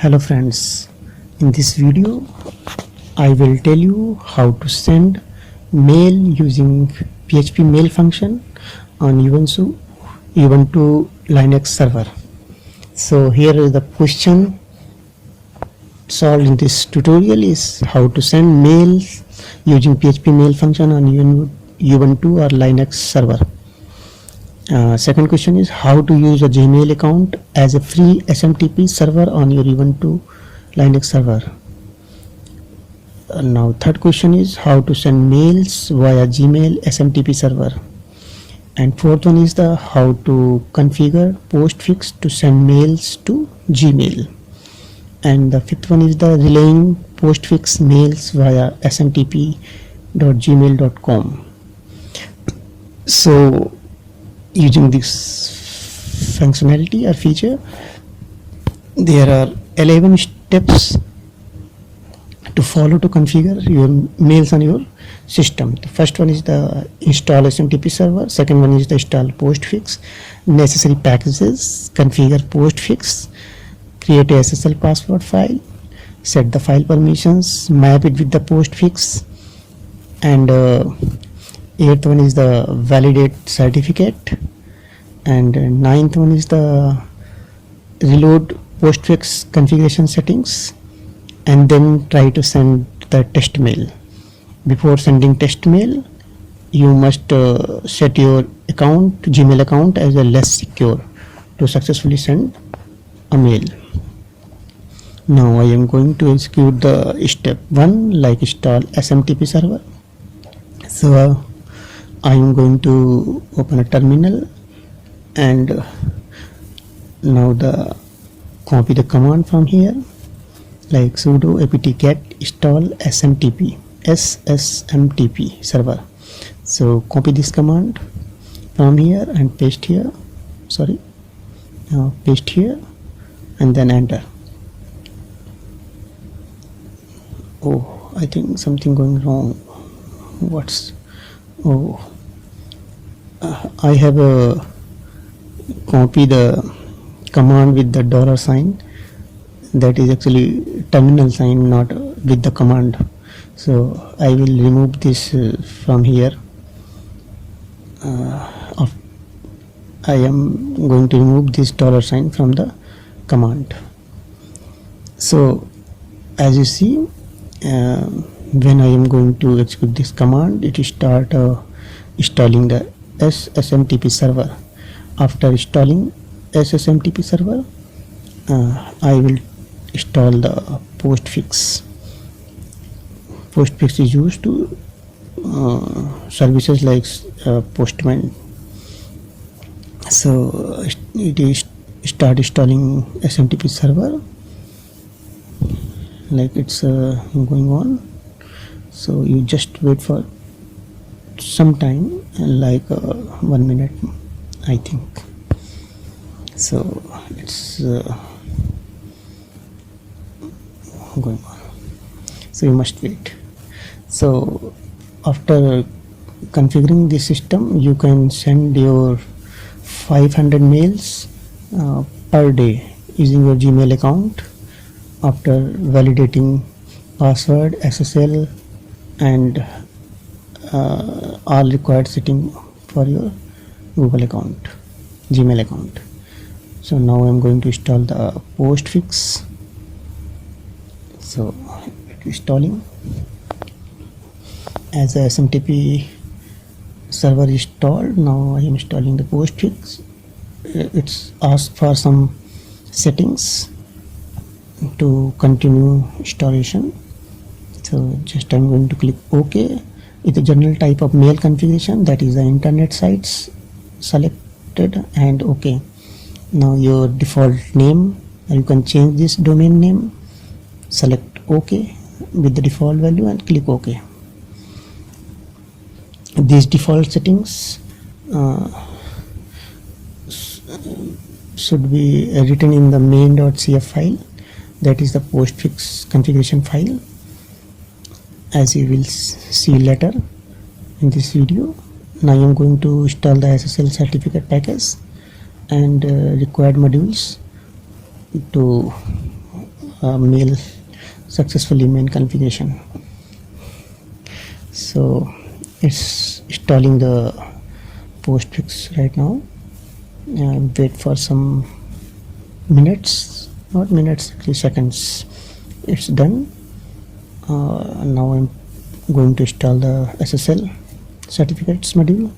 Hello friends, in this video I will tell you how to send mail using PHP mail function on Ubuntu Linux server. So here is the question solved in this tutorial is how to send mail using PHP mail function on Ubuntu or Linux server. Second question is how to use a Gmail account as a free SMTP server on your Ubuntu Linux server. Now third question is how to send mails via Gmail SMTP server. And fourth one is the how to configure postfix to send mails to Gmail. And the fifth one is the relaying postfix mails via smtp.gmail.com. So using this functionality or feature, there are 11 steps to follow to configure your mails on your system. The first one is the install SMTP server, second one is the install postfix, necessary packages, configure postfix, create a SSL password file, set the file permissions, map it with the postfix, and eighth one is the validate certificate, and ninth one is the reload postfix configuration settings, and then try to send the test mail. Before sending test mail, you must set your Gmail account as a less secure to successfully send a mail. Now I am going to execute the step 1 like install SMTP server. So I am going to open a terminal and now copy the command from here like sudo apt-get install SMTP server. So copy this command from here and paste here, paste here and then enter. Oh, I think something going wrong. I have copy the command with the dollar sign. That is actually terminal sign, not with the command. So I will remove this from here. I am going to remove this dollar sign from the command. So as you see, when I am going to execute this command, it will start installing the SMTP server. After installing SMTP server, I will install the postfix. Postfix is used to services like Postman. So it is start installing SMTP server like it's going on. So you just wait for some time, like 1 minute I think. So it's going on, so you must wait. So after configuring the system, you can send your 500 mails per day using your Gmail account after validating password, SSL and all required setting for your Gmail account. So now I am going to install the postfix. So installing as a SMTP server installed. Now I am installing the postfix. It's asked for some settings to continue installation. So just I'm going to click OK. It's a general type of mail configuration, that is the internet sites selected, and OK. Now your default name, you can change this domain name, select OK with the default value and click OK. These default settings should be written in the main.cf file, that is the postfix configuration file, as you will see later in this video. Now I am going to install the SSL certificate package and required modules to mail successfully mail configuration. So it's installing the postfix right now. Wait for some minutes, not minutes, actually seconds. It's done. Now I'm going to install the SSL certificates module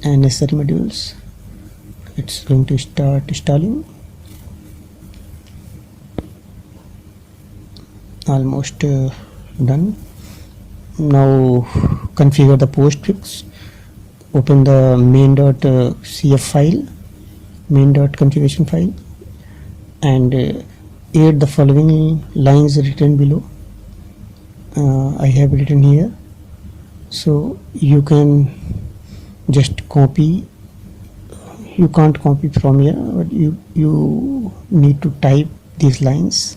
and necessary modules. It's going to start installing. Almost done. Now configure the postfix. Open the main.cf file, main.configuration file, and add the following lines written below. I have written here, so you can just copy. You can't copy from here, but you need to type these lines.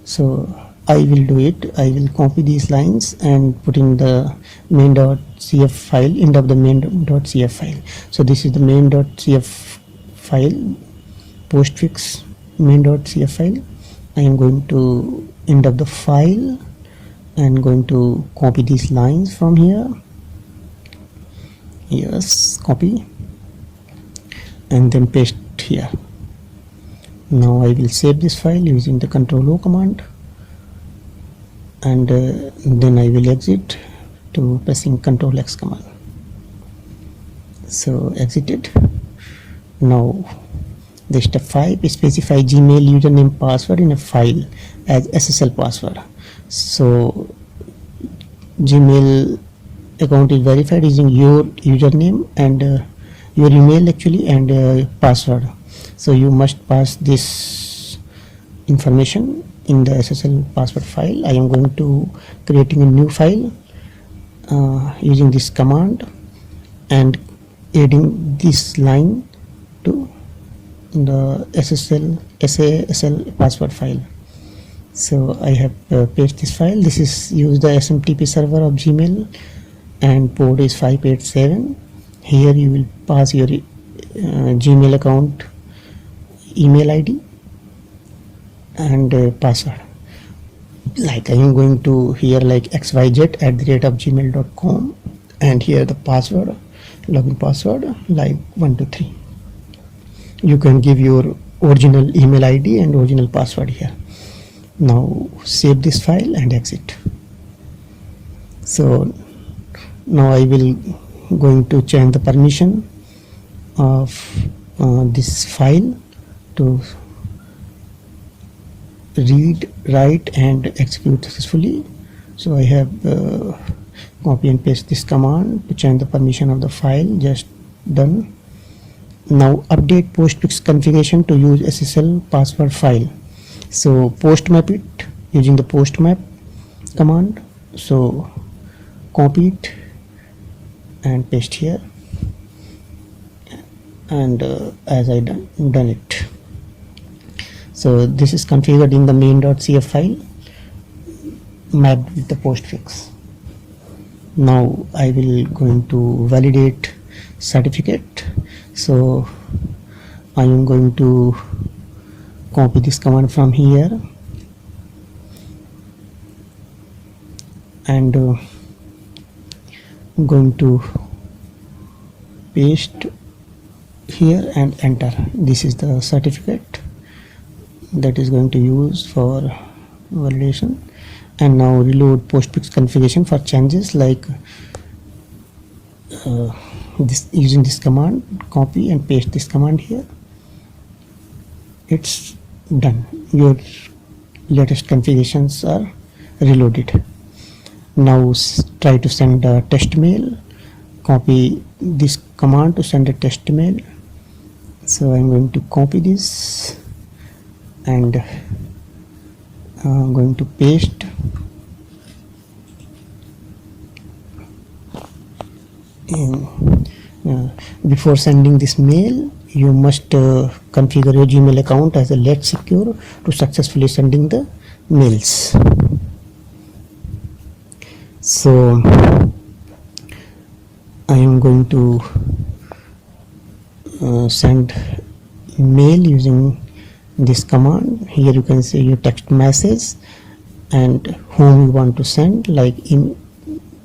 So I will do it. I will copy these lines and put in the main.cf file, end of the main.cf file. So this is the main.cf file, postfix main.cf file. I am going to end of the file and going to copy these lines from here. Yes, copy and then paste here. Now I will save this file using the Ctrl+O command, and then I will exit to pressing Ctrl+X command. So exited. Now the step 5, specify Gmail username password in a file as SSL password. So Gmail account is verified using your username and your email actually and password. So you must pass this information in the SSL password file. I am going to creating a new file using this command and adding this line to the SASL password file. So I have pasted this file. This is use the SMTP server of Gmail and port is 587. Here you will pass your Gmail account email ID and password. Like I am going to here like xyz@gmail.com, and here the password, login password like 123. You can give your original email ID and original password here. Now save this file and exit. So now I will going to change the permission of this file to read, write and execute successfully. So I have copy and paste this command to change the permission of the file. Just done. Now update postfix configuration to use SSL password file. So postmap it using the postmap command. So copy it and paste here, and as I done it. So this is configured in the main.cf file mapped with the postfix. Now I will going to validate certificate. So I am going to copy this command from here and going to paste here and enter. This is the certificate that is going to use for validation. And now reload postfix configuration for changes like this using this command. Copy and paste this command here. It's done. Your latest configurations are reloaded. Now try to send a test mail. Copy this command to send a test mail. So I'm going to copy this and I'm going to paste. Before sending this mail, you must configure your Gmail account as a Let's Secure to successfully sending the mails. So I am going to send mail using this command. Here you can see your text message and whom you want to send, like in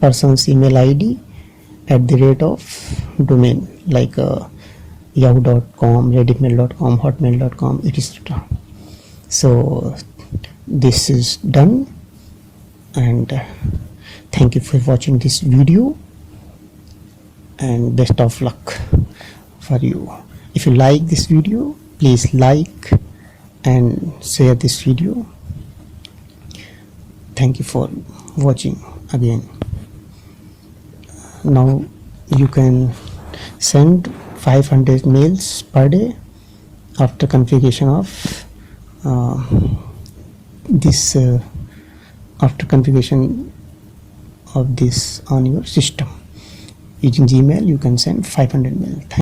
person's email ID at the rate of domain, like yahoo.com, redditmail.com, hotmail.com, etc. So this is done, and thank you for watching this video, and best of luck for you. If you like this video, please like and share this video. Thank you for watching again. Now you can send 500 mails per day after configuration of after configuration of this on your system. Using Gmail you can send 500 mail.